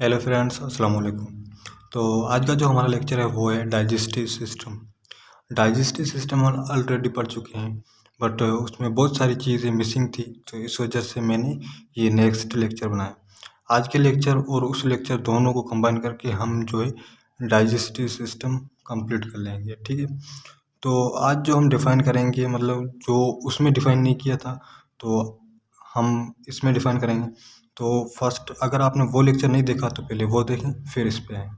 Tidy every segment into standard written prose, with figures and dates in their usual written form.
Hello friends, अस्सलाम वालेकुम। तो आज का जो हमारा लेक्चर है वो है डाइजेस्टिव सिस्टम। डाइजेस्टिव सिस्टम हम ऑलरेडी पढ़ चुके हैं, बट उसमें बहुत सारी चीज़ें मिसिंग थी, तो इस वजह से मैंने ये नेक्स्ट लेक्चर बनाया। आज के लेक्चर और उस लेक्चर दोनों को कंबाइन करके हम जो है डाइजेस्टिव सिस्टम कंप्लीट कर लेंगे, ठीक है। तो आज जो हम डिफ़ाइन करेंगे, मतलब जो उसमें डिफ़ाइन नहीं किया था, तो हम इसमें डिफ़ाइन करेंगे। तो फर्स्ट अगर आपने वो लेक्चर नहीं देखा तो पहले वो देखें, फिर इस पे आएँ,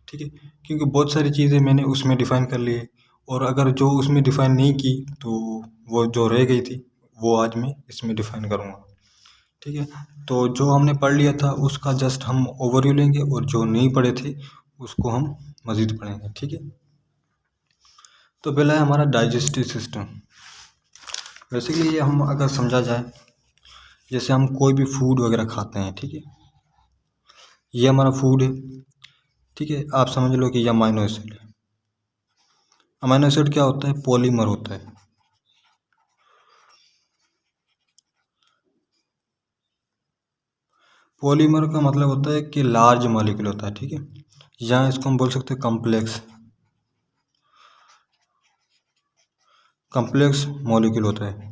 ठीक है। क्योंकि बहुत सारी चीज़ें मैंने उसमें डिफ़ाइन कर ली है, और अगर जो उसमें डिफ़ाइन नहीं की तो वो जो रह गई थी वो आज मैं इसमें डिफ़ाइन करूँगा, ठीक है। तो जो हमने पढ़ लिया था उसका जस्ट हम ओवरव्यू लेंगे, और जो नहीं पढ़े थे उसको हम मज़ीद पढ़ेंगे, ठीक है। तो पहला है हमारा डाइजेस्टिव सिस्टम। बेसिकली ये हम अगर समझा जाए, जैसे हम कोई भी फूड वगैरह खाते हैं, ठीक है। ये हमारा फूड है, ठीक है। आप समझ लो कि ये अमाइनो एसिड है। अमाइनो एसिड क्या होता है? पॉलीमर होता है। पॉलीमर का मतलब होता है कि लार्ज मॉलिक्यूल होता है, ठीक है। या इसको हम बोल सकते हैं कॉम्प्लेक्स कॉम्प्लेक्स मॉलिक्यूल होता है।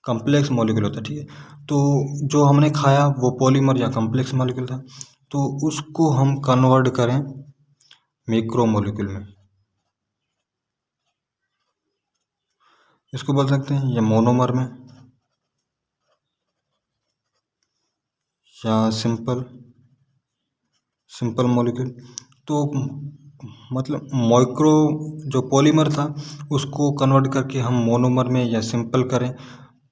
कॉम्प्लेक्स मॉलिक्यूल होता है, ठीक है। तो जो हमने खाया वो पॉलीमर या कॉम्प्लेक्स मॉलिक्यूल था, तो उसको हम कन्वर्ट करें मैक्रो मॉलिक्यूल में, इसको बोल सकते हैं या मोनोमर में, या सिंपल सिंपल मॉलिक्यूल। तो मतलब माइक्रो जो पॉलीमर था उसको कन्वर्ट करके हम मोनोमर में या सिंपल करें,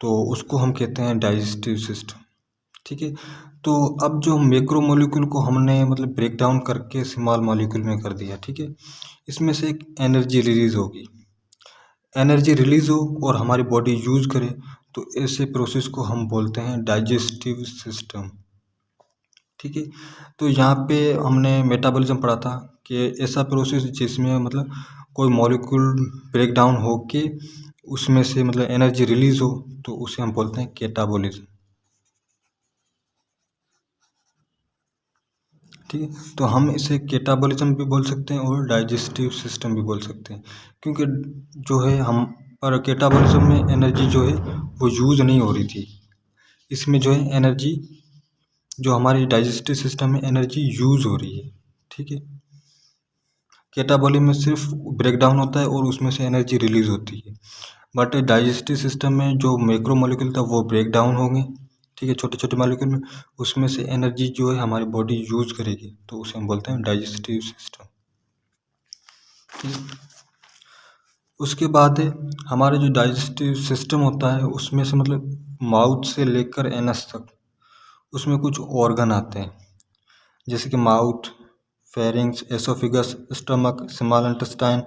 तो उसको हम कहते हैं डाइजेस्टिव सिस्टम, ठीक है। तो अब जो मैक्रो मॉलिक्यूल को हमने मतलब ब्रेक डाउन करके स्मॉल मॉलिक्यूल में कर दिया, ठीक है। इसमें से एक एनर्जी रिलीज होगी। एनर्जी रिलीज हो और हमारी बॉडी यूज़ करे, तो ऐसे प्रोसेस को हम बोलते हैं डाइजेस्टिव सिस्टम, ठीक है। तो यहाँ पे हमने मेटाबॉलिज्म पढ़ा था कि ऐसा प्रोसेस जिसमें मतलब कोई मॉलिक्यूल ब्रेक डाउन हो के उसमें से मतलब एनर्जी रिलीज हो, तो उसे हम बोलते हैं कैटाबॉलिज्म, ठीक है। तो हम इसे कैटाबॉलिज्म भी बोल सकते हैं और डाइजेस्टिव सिस्टम भी बोल सकते हैं, क्योंकि जो है हम पर कैटाबॉलिज्म में एनर्जी जो है वो यूज़ नहीं हो रही थी। इसमें जो है एनर्जी जो हमारी डाइजेस्टिव सिस्टम में एनर्जी यूज़ हो रही है, ठीक है। कैटाबॉलिज्म में सिर्फ ब्रेक डाउन होता है और उसमें से एनर्जी रिलीज होती है, बट डाइजेस्टिव सिस्टम में जो मैक्रो मॉलिक्यूल था वो ब्रेक डाउन होंगे, ठीक है, छोटे छोटे मॉलिक्यूल में। उसमें से एनर्जी जो है हमारी बॉडी यूज़ करेगी, तो उसे हम बोलते हैं डाइजेस्टिव सिस्टम, ठीक है। उसके बाद हमारे जो डाइजेस्टिव सिस्टम होता है उसमें से मतलब माउथ से लेकर एनस तक उसमें कुछ ऑर्गन आते हैं, जैसे कि mouth, pharynx, oesophagus, stomach, small intestine,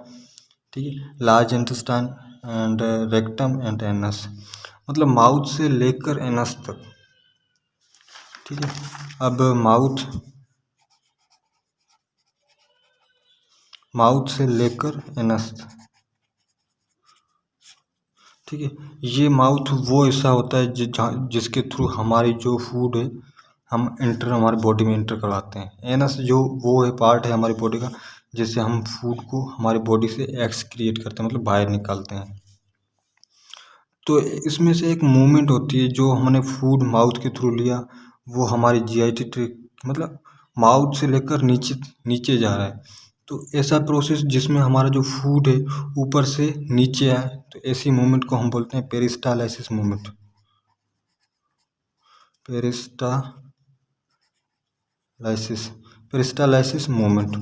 ठीक है, large intestine and rectum and anus. मतलब माउथ से लेकर एनस तक, ठीक है। अब माउथ से लेकर एनस तक, ठीक है। ये माउथ वो हिस्सा होता है जिसके थ्रू हमारी जो फूड है हम हमारी बॉडी में इंटर करवाते हैं। एनस जो वो है पार्ट है हमारी बॉडी का जिससे हम फूड को हमारी बॉडी से एक्सक्रिएट करते हैं, मतलब बाहर निकालते हैं। तो इसमें से एक मूवमेंट होती है, जो हमने फूड माउथ के थ्रू लिया वो हमारी जीआईटी ट्रैक्ट मतलब माउथ से लेकर नीचे नीचे जा रहा है। तो ऐसा प्रोसेस जिसमें हमारा जो फूड है ऊपर से नीचे आए, तो ऐसी मूवमेंट को हम बोलते हैं पेरिस्टालाइसिस मूवमेंट। पेरिस्टालाइसिस पेरिस्टालाइसिस मूवमेंट,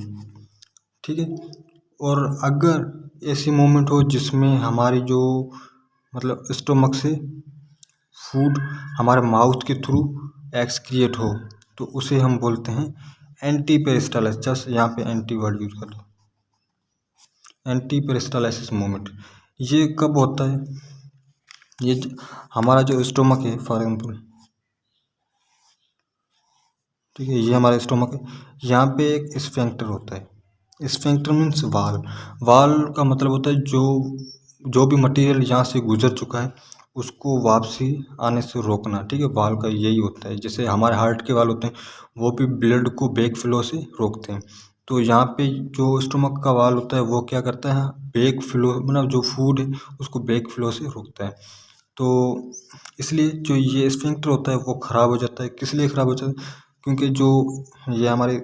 ठीक है। और अगर ऐसी मूवमेंट हो जिसमें हमारी जो मतलब स्टोमक से फूड हमारे माउथ के थ्रू एक्सक्रिएट हो, तो उसे हम बोलते हैं एंटी पेरिस्टालाइसिस। जस्ट यहाँ पे एंटी वर्ड यूज कर लो, एंटी पेरिस्टालाइसिस मूवमेंट। ये कब होता है? ये हमारा जो स्टोमक है फॉर एग्जाम्पल, ठीक है, ये हमारा स्टोमक है, यहाँ पे एक स्फिंक्टर होता है। स्फिंक्टर मीन्स वाल। वाल का मतलब होता है जो जो भी मटेरियल यहाँ से गुजर चुका है उसको वापसी आने से रोकना, ठीक है। वाल्व का यही होता है, जैसे हमारे हार्ट के वाल्व होते हैं वो भी ब्लड को बैक फ्लो से रोकते हैं। तो यहाँ पे जो स्टोमक का वाल्व होता है वो क्या करता है, बैक फ्लो मतलब जो फूड है उसको बैक फ्लो से रोकता है। तो इसलिए जो ये स्फिंक्टर होता है वो ख़राब हो जाता है। किस लिए ख़राब हो जाता है, क्योंकि जो ये हमारे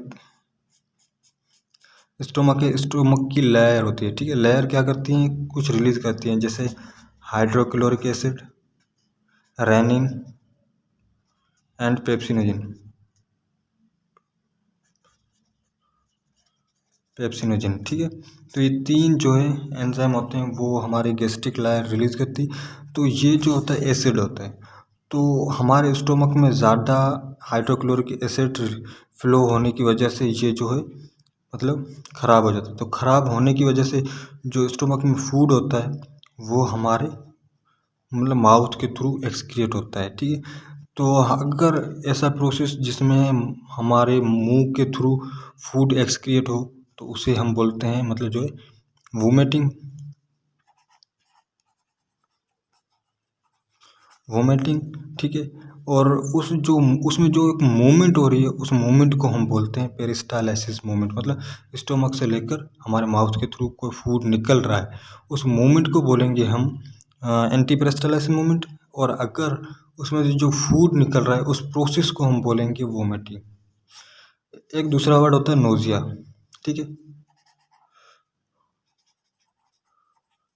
स्टोमक है, स्टोमक की लेयर होती है, ठीक है। लेयर क्या करती हैं, कुछ रिलीज़ करती हैं, जैसे hydrochloric acid, rennin and pepsinogen. Pepsinogen, ठीक है। तो ये तीन जो है एंजाइम होते हैं वो हमारे गैस्ट्रिक लेयर रिलीज़ करती। तो ये जो होता है एसिड होता है, तो हमारे स्टोमक में ज़्यादा हाइड्रोक्लोरिक एसिड फ्लो होने की वजह से ये जो है मतलब ख़राब हो जाता है। तो ख़राब होने की वजह से जो स्टोमक में फूड होता है वो हमारे मतलब माउथ के थ्रू एक्सक्रिएट होता है, ठीक है। तो अगर ऐसा प्रोसेस जिसमें हमारे मुंह के थ्रू फूड एक्सक्रिएट हो तो उसे हम बोलते हैं मतलब जो है वोमिटिंग। वोमिटिंग, ठीक है। और उसमें जो एक मूवमेंट हो रही है उस मूवमेंट को हम बोलते हैं पेरिस्टालसिस मूवमेंट। मतलब स्टोमक से लेकर हमारे माउथ के थ्रू कोई फूड निकल रहा है उस मूवमेंट को बोलेंगे हम एंटी पेरिस्टालसिस मूवमेंट। और अगर उसमें से जो फूड निकल रहा है उस प्रोसेस को हम बोलेंगे वोमिटिंग। एक दूसरा वर्ड होता है नोजिया, ठीक है।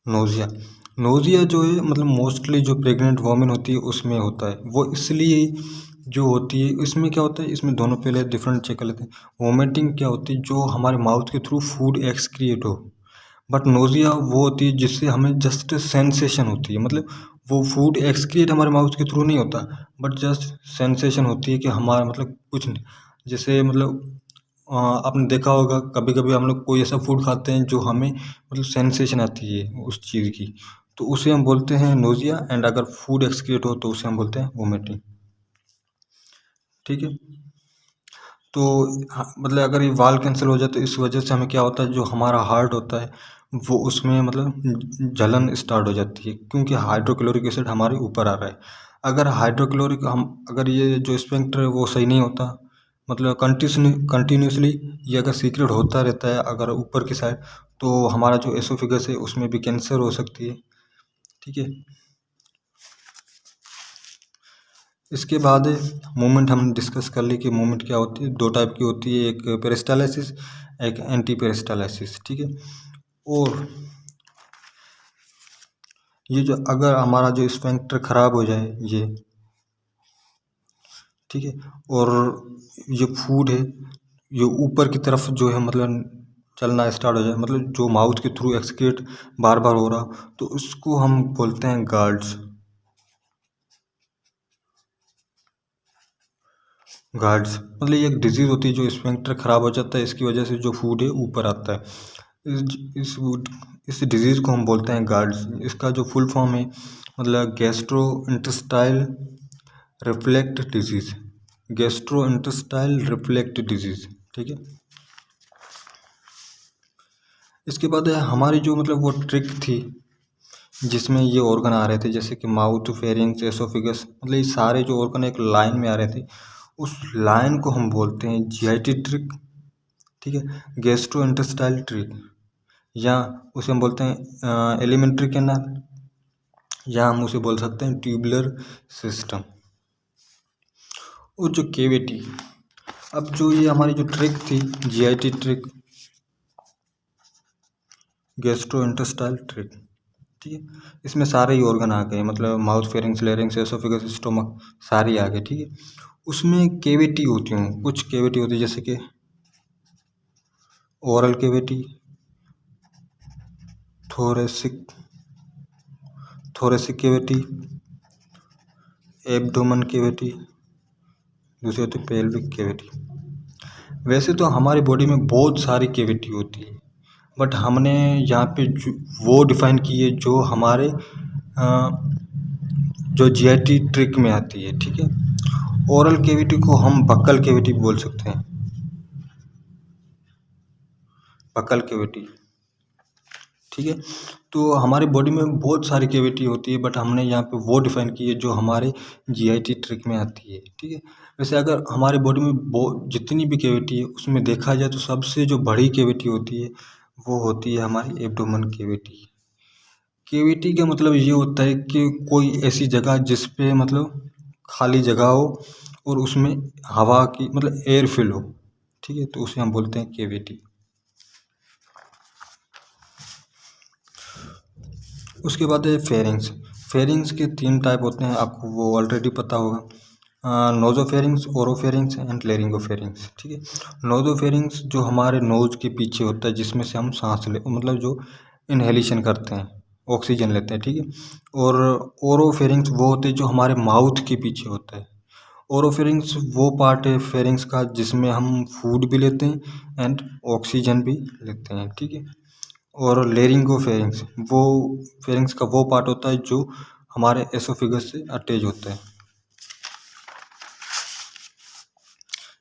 नोज़िया, नोज़िया जो है मतलब मोस्टली जो प्रेग्नेंट वोमेन होती है उसमें होता है। वो इसलिए जो होती है, इसमें क्या होता है, इसमें दोनों पहले डिफरेंट चेक कर लेते हैं। वोमिटिंग क्या होती है, जो हमारे माउथ के थ्रू फूड एक्सक्रिएट हो। बट नोज़िया वो होती है जिससे हमें जस्ट सेंसेशन होती है। मतलब वो फूड एक्सक्रिएट हमारे माउथ के थ्रू नहीं होता, बट जस्ट सेंसेशन होती है कि हमारा मतलब कुछ नहीं। जैसे मतलब आपने देखा होगा कभी कभी हम लोग कोई ऐसा फूड खाते हैं जो हमें मतलब सेंसेशन आती है उस चीज़ की, तो उसे हम बोलते हैं नोज़िया। एंड अगर फूड एक्सक्रिएट हो तो उसे हम बोलते हैं वोमिटिंग, ठीक है। तो मतलब अगर ये वाल कैंसिल हो जाए तो इस वजह से हमें क्या होता है, जो हमारा हार्ट होता है वो उसमें मतलब जलन स्टार्ट हो जाती है, क्योंकि हाइड्रोक्लोरिक एसिड हमारे ऊपर आ रहा है। अगर हाइड्रोक्लोरिक हम अगर ये जो स्फिंक्टर है वो सही नहीं होता, मतलब कंटिन्यूसली ये अगर सीक्रेट होता रहता है अगर ऊपर की साइड, तो हमारा जो एसोफिगस है उसमें भी कैंसर हो सकती है, ठीक है। इसके बाद मूवमेंट हम डिस्कस कर ली कि मूवमेंट क्या होती है। दो टाइप की होती है, एक पेरिस्टालसिस, एक एंटी पेरिस्टालसिस, ठीक है। और ये जो अगर हमारा जो स्फिंक्टर खराब हो जाए ये, ठीक है, और ये फूड है ये ऊपर की तरफ जो है मतलब चलना स्टार्ट हो जाए, मतलब जो माउथ के थ्रू एक्सक्रीट बार बार हो रहा, तो उसको हम बोलते हैं गार्ड्स। गार्ड्स मतलब ये एक डिजीज़ होती है जो स्फिंक्टर खराब हो जाता है, इसकी वजह से जो फूड है ऊपर आता है। इस इस डिजीज़ को हम बोलते हैं गार्ड्स। इसका जो फुल फॉर्म है मतलब gastro intestinal reflect disease, gastro intestinal reflect disease, ठीक है। इसके बाद हमारी जो मतलब वो ट्रिक थी जिसमें ये ऑर्गन आ रहे थे, जैसे कि माउथ, फेरिंग्स, एसोफिगस, मतलब ये सारे जो ऑर्गन एक लाइन में आ रहे थे, उस लाइन को हम बोलते हैं जीआईटी ट्रिक, ठीक है। गैस्ट्रो इंटेस्टाइल ट्रिक, या उसे हम बोलते हैं एलिमेंट्री कैनाल, या हम उसे बोल सकते हैं ट्यूबुलर सिस्टम। और जो केविटी, अब जो ये हमारी जो ट्रिक थी GIT trick, gastro intestinal trick, ठीक है, इसमें सारे ही ऑर्गन आ गए, मतलब mouth, pharynx, larynx, oesophagus, stomach सारे आ गए, ठीक है। उसमें केविटी होती हूँ, कुछ केविटी होती है जैसे कि oral cavity, thoracic thoracic cavity, abdomen cavity, दूसरी होती है पेल्विक केविटी। वैसे तो हमारी बॉडी में बहुत सारी केविटी होती है, बट हमने यहाँ पे वो डिफाइन की है जो हमारे जो जीआईटी ट्रिक में आती है, ठीक है। ओरल केविटी को हम बक्कल केविटी बोल सकते हैं, बक्कल केविटी, ठीक है। तो हमारी बॉडी में बहुत सारी कैविटी होती है, बट हमने यहाँ पे वो डिफाइन की है जो हमारे जीआईटी ट्रिक में आती है, ठीक है। वैसे अगर हमारी बॉडी में जितनी भी कैविटी है उसमें देखा जाए तो सबसे जो बड़ी कैविटी होती है वो होती है हमारी एब्डोमेन कैविटी। कैविटी का मतलब ये होता है कि कोई ऐसी जगह जिस पे मतलब खाली जगह हो और उसमें हवा की मतलब एयर फिल हो, ठीक है, तो उसे हम बोलते हैं कैविटी। उसके बाद है फेरिंग्स। फेरिंग्स के 3 टाइप होते हैं, आपको वो ऑलरेडी पता होगा, नोजोफेरिंग्स, ओरोफेरिंग्स एंड लेरिंगोफेरिंग्स, ठीक है। नोजोफेरिंग्स जो हमारे नोज के पीछे होता है जिसमें से हम सांस ले मतलब जो इनहेलेशन करते हैं, ऑक्सीजन लेते हैं, ठीक है। और ओरोफेरिंग्स वो होते हैं जो हमारे माउथ के पीछे होता है। ओरोफेरिंग्स वो पार्ट है फेरिंग्स का जिसमें हम फूड भी लेते हैं एंड ऑक्सीजन भी लेते हैं, ठीक है। और लेरिंगोफेरिंग्स वो फेरिंग्स का वो पार्ट होता है जो हमारे एसोफिगस से अटैच होता है।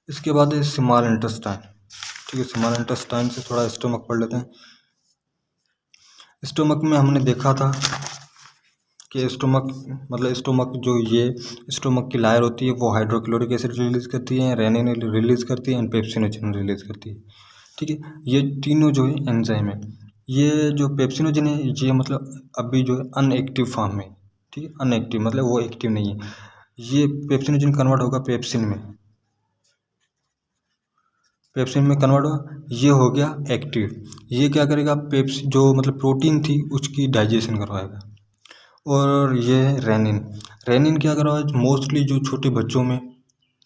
इसके बाद है स्मॉल इंटेस्टाइन, ठीक है। स्मॉल इंटेस्टाइन से थोड़ा स्टोमक पढ़ लेते हैं। स्टोमक में हमने देखा था कि स्टोमक मतलब स्टोमक जो ये स्टोमक की लायर होती है वो हाइड्रोक्लोरिक एसिड रिलीज करती है, रेनिन रिलीज करती है एंड पेप्सिनोजन रिलीज करती है, ठीक है। ये तीनों जो है एंजाइम है। ये जो पेप्सिनोजन है ये मतलब अभी जो है अनएक्टिव फॉर्म में, ठीक है। अनएक्टिव मतलब वो एक्टिव नहीं है। ये पेप्सिनोजन कन्वर्ट होगा पेप्सिन में, पेप्सिन में कन्वर्ट हुआ, ये हो गया एक्टिव। ये क्या करेगा, पेप्स जो मतलब प्रोटीन थी उसकी डाइजेशन करवाएगा। और ये रेनिन, रेनिन क्या करवाएगा मोस्टली जो छोटे बच्चों में,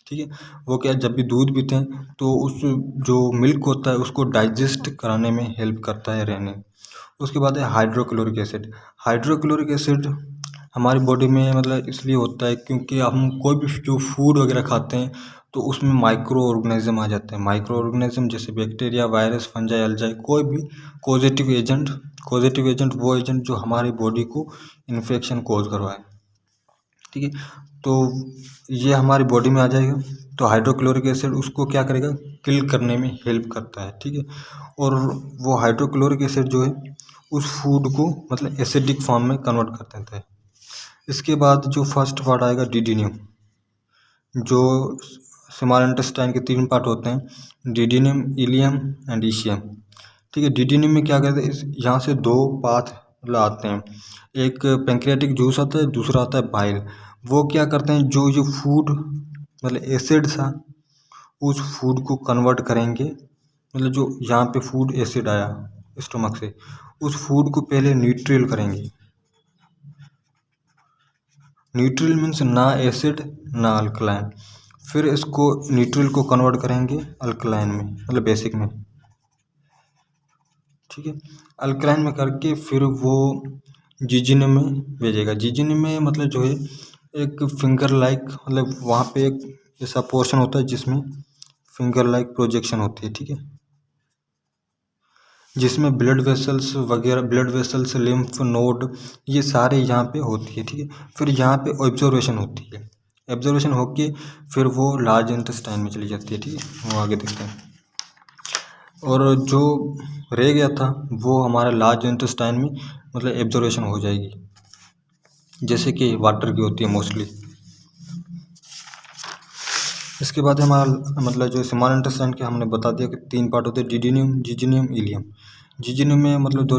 ठीक है, वो क्या जब भी दूध पीते हैं तो उस जो मिल्क होता है उसको डाइजेस्ट कराने में हेल्प करता है रेनिन। उसके बाद है हाइड्रोक्लोरिक एसिड। हाइड्रोक्लोरिक एसिड हमारी बॉडी में मतलब इसलिए होता है क्योंकि हम कोई भी जो फूड वगैरह खाते हैं तो उसमें माइक्रो ऑर्गेनिज्म आ जाते हैं। माइक्रो ऑर्गेनिज्म जैसे बैक्टीरिया, वायरस, फंजाई, अल्जाई, कोई भी पॉजिटिव एजेंट। पॉजिटिव एजेंट वो एजेंट जो हमारी बॉडी को इन्फेक्शन कॉज करवाए, ठीक है। तो ये हमारी बॉडी में आ जाएगा तो हाइड्रोक्लोरिक एसिड उसको क्या करेगा, किल करने में हेल्प करता है, ठीक है। और वो हाइड्रोक्लोरिक एसिड जो है उस फूड को मतलब एसिडिक फॉर्म में कन्वर्ट कर देता है। इसके बाद जो फर्स्ट पार्ट आएगा डिडिनियम, जो स्मॉल इंटेस्टाइन के 3 पार्ट होते हैं, डिडिनियम, इलियम एंड ईशियम, ठीक है। डिडिनियम में क्या कहते हैं, यहाँ से 2 पाथ मतलब आते हैं। एक पेंक्रियाटिक जूस आता है, दूसरा आता है बाइल। वो क्या करते हैं जो ये फूड मतलब एसिड था उस फूड को कन्वर्ट करेंगे, मतलब जो यहाँ पे फूड एसिड आया स्टोमक से उस फूड को पहले न्यूट्रल करेंगे। न्यूट्रल मीन्स ना एसिड ना अल्कलाइन, फिर इसको न्यूट्रल को कन्वर्ट करेंगे अल्कलाइन में मतलब बेसिक में, ठीक है। अल्कलाइन में करके फिर वो जीजीनियम में भेजेगा। जीजीनियम में मतलब जो है एक फिंगर लाइक मतलब वहाँ पे एक ऐसा पोर्शन होता है जिसमें फिंगर लाइक प्रोजेक्शन होती है, ठीक है, जिसमें ब्लड वेसल्स वगैरह, ब्लड वेसल्स, लिम्फ नोड, ये सारे यहाँ पे होती है, ठीक है। फिर यहाँ पे ऑब्जर्वेशन होती है, ऑब्जर्वेशन होके फिर वो लार्ज इंटेस्टाइन में चली जाती है, ठीक है। वो आगे देखते हैं। और जो रह गया था वो हमारा लार्ज इंटेस्टाइन में मतलब एब्जॉर्वेशन हो जाएगी, जैसे कि वाटर की होती है मोस्टली। इसके बाद हमारा मतलब जो स्मॉल इंटेस्टाइन के हमने बता दिया कि 3 पार्ट होते हैं, डिडिनियम, जीजीनियम, इलियम। जीजीनियम में मतलब दो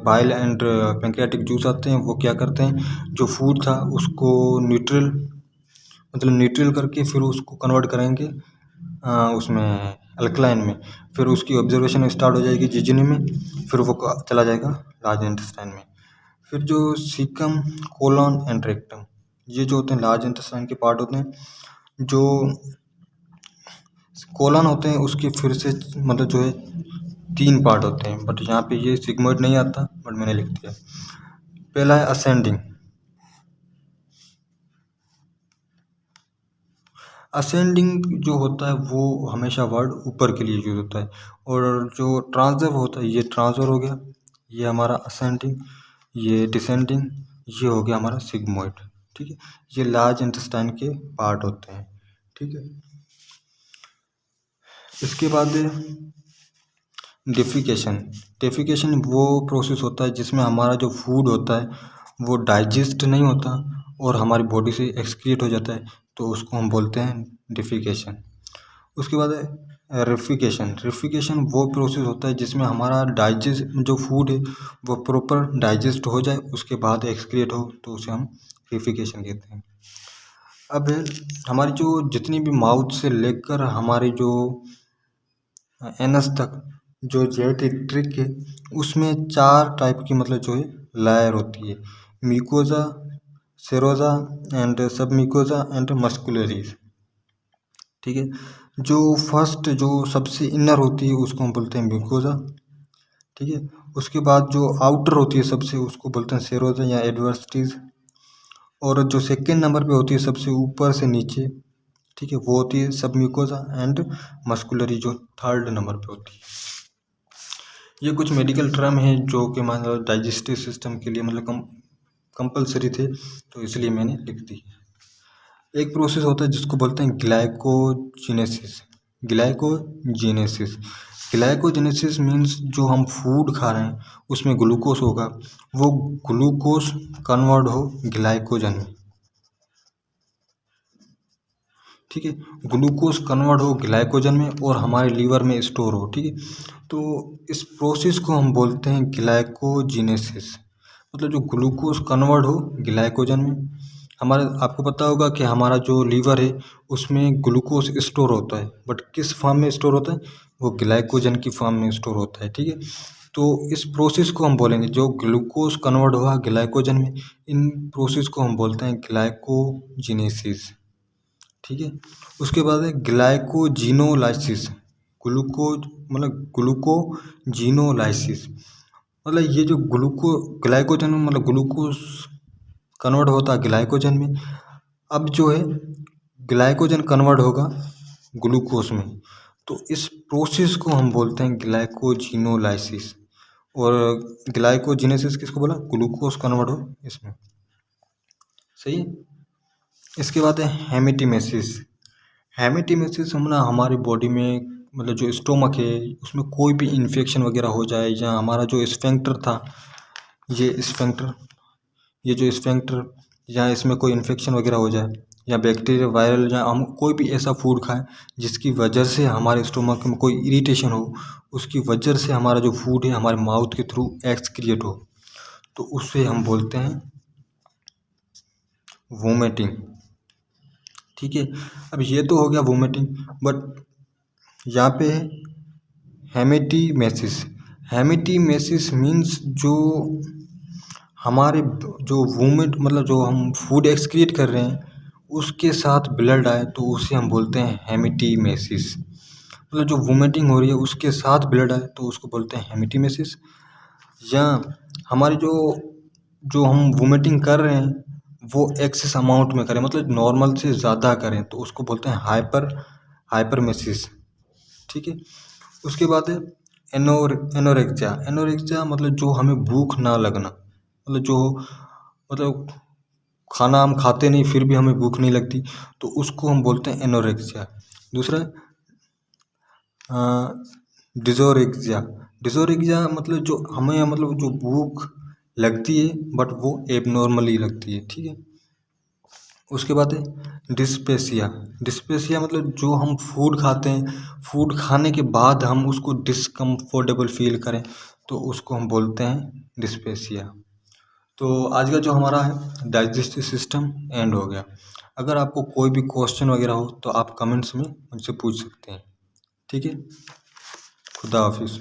बाइल एंड पेंक्रियाटिक जूस आते हैं, वो क्या करते हैं जो फूड था उसको न्यूट्रल मतलब न्यूट्रल करके फिर उसको कन्वर्ट करेंगे उसमें अल्कलाइन में, फिर उसकी ऑब्जर्वेशन स्टार्ट हो जाएगी जीजीनियम में, फिर वो चला जाएगा लार्ज इंटेस्टाइन में। फिर जो सीकम, कोलन एंड रेक्टम, ये जो होते हैं लार्ज इंटेस्टाइन के पार्ट होते हैं। जो कोलन होते हैं उसके फिर से मतलब जो है 3 पार्ट होते हैं, बट यहाँ पे ये सिग्मोइड नहीं आता बट मैंने लिख दिया। पहला है असेंडिंग। असेंडिंग जो होता है वो हमेशा वर्ड ऊपर के लिए यूज होता है, और जो ट्रांसवर्स होता है ये ट्रांसवर्स हो गया, ये हमारा असेंडिंग, ये डिसेंडिंग, ये हो गया हमारा सिग्मोइड, ठीक है। ये लार्ज इंटेस्टाइन के पार्ट होते हैं, ठीक है। इसके बाद डेफिकेशन। डेफिकेशन वो प्रोसेस होता है जिसमें हमारा जो फूड होता है वो डाइजेस्ट नहीं होता और हमारी बॉडी से एक्सक्रीट हो जाता है, तो उसको हम बोलते हैं डेफिकेशन। उसके बाद है रेफिकेशन। रेफिकेशन वो प्रोसेस होता है जिसमें हमारा डाइजेस्ट जो फूड है वो प्रॉपर डाइजेस्ट हो जाए, उसके बाद एक्सक्रीट हो, तो उसे हम रेफिकेशन कहते हैं। अब हमारी जो जितनी भी माउथ से लेकर हमारी जो एनस तक जो जेनेटिक ट्रिक है उसमें 4 टाइप की मतलब जो है लेयर होती है, म्यूकोजा, सेरोजा एंड सब म्यूकोजा एंड मस्कुलरीज। ठीक है, जो फर्स्ट जो सबसे इनर होती है उसको हम बोलते हैं म्यूकोजा। ठीक है, उसके बाद जो आउटर होती है सबसे उसको बोलते हैं सेरोजा या एडवर्सिटीज, और जो सेकेंड नंबर पे होती है सबसे ऊपर से नीचे, ठीक है, वो होती है सब म्यूकोजा एंड मस्कुलरी जो थर्ड नंबर पे होती है। ये कुछ मेडिकल टर्म है जो कि मतलब डाइजेस्टिव सिस्टम के लिए मतलब कंपलसरी थे, तो इसलिए मैंने लिख दी। एक प्रोसेस होता है जिसको बोलते हैं ग्लाइकोजेनेसिस। ग्लाइकोजेनेसिस ग्लाइकोजेनेसिस मीन्स जो हम फूड खा रहे हैं उसमें ग्लूकोज होगा, वो ग्लूकोज कन्वर्ट हो ग्लाइकोजन में। ठीक है, ग्लूकोज कन्वर्ट हो ग्लाइकोजन में और हमारे लीवर में स्टोर हो। ठीक है, तो इस प्रोसेस को हम बोलते हैं ग्लाइकोजेनेसिस, मतलब जो ग्लूकोज कन्वर्ट हो ग्लाइकोजन में। हमारे आपको पता होगा कि हमारा जो लीवर है उसमें ग्लूकोज स्टोर होता है, बट किस फॉर्म में स्टोर होता है, वो ग्लाइकोजन की फॉर्म में स्टोर होता है। ठीक है, तो इस प्रोसेस को हम बोलेंगे जो ग्लूकोज कन्वर्ट हुआ ग्लाइकोजन में, इन प्रोसेस को हम बोलते हैं ग्लाइकोजेनेसिस। ठीक है, उसके बाद है ग्लाइकोजिनोलाइसिस। ग्लूकोजिनोलाइसिस मतलब ये जो ग्लाइकोजन में मतलब ग्लूकोज कन्वर्ट होता है ग्लाइकोजन में। अब जो है ग्लाइकोजन कन्वर्ट होगा ग्लूकोज में, तो इस प्रोसेस को हम बोलते हैं ग्लाइकोजिनोलाइसिस। और ग्लाइकोजिनेसिस किसको बोला, ग्लूकोज कन्वर्ट हो इसमें। सही है। इसके बाद है हेमेटिमेसिस। हेमेटिमेसिस हमने हमारी बॉडी में मतलब जो स्टोमक है उसमें कोई भी इन्फेक्शन वगैरह हो जाए, या हमारा जो स्फिंक्टर था ये जो स्फिंक्टर या इसमें कोई इन्फेक्शन वगैरह हो जाए, या बैक्टीरिया वायरल, या हम कोई भी ऐसा फूड खाएं जिसकी वजह से हमारे स्टोमक में कोई इरिटेशन हो, उसकी वजह से हमारा जो फूड है हमारे माउथ के थ्रू एक्सक्रिएट हो, तो उससे हम बोलते हैं वोमिटिंग। ठीक है, अब ये तो हो गया वोमिटिंग, बट यहाँ पे है हेमेटिमेसिस। हेमेटिमेसिस मीन्स जो हमारे जो वोमिट मतलब जो हम फूड एक्सक्रीट कर रहे हैं उसके साथ ब्लड आए तो उसे हम बोलते हैं हेमेटिमेसिस। मतलब जो वोमिटिंग हो रही है उसके साथ ब्लड आए तो उसको बोलते हैं हेमेटिमेसिस। या हमारी जो जो हम वोमिटिंग कर रहे हैं वो एक्सेस अमाउंट में करें, मतलब नॉर्मल से ज़्यादा करें, तो उसको बोलते हैं हाइपरमेसिस। ठीक है, उसके बाद है एनोरेक्सिया। एनोरेक्सिया मतलब जो हमें भूख ना लगना, मतलब जो मतलब खाना हम खाते नहीं फिर भी हमें भूख नहीं लगती, तो उसको हम बोलते हैं एनोरेक्सिया। दूसरा डिजोरेक्सिया। डिजोरेक्सिया मतलब जो हमें मतलब जो भूख लगती है बट वो एबनॉर्मली लगती है। ठीक है, उसके बाद है डिस्पेसिया। डिस्पेसिया मतलब जो हम फूड खाते हैं, फूड खाने के बाद हम उसको डिसकम्फर्टेबल फील करें, तो उसको हम बोलते हैं डिस्पेसिया। तो आज का जो हमारा है डाइजेस्टिव सिस्टम एंड हो गया। अगर आपको कोई भी क्वेश्चन वगैरह हो तो आप कमेंट्स में मुझसे पूछ सकते हैं। ठीक है, खुदा हाफिज़।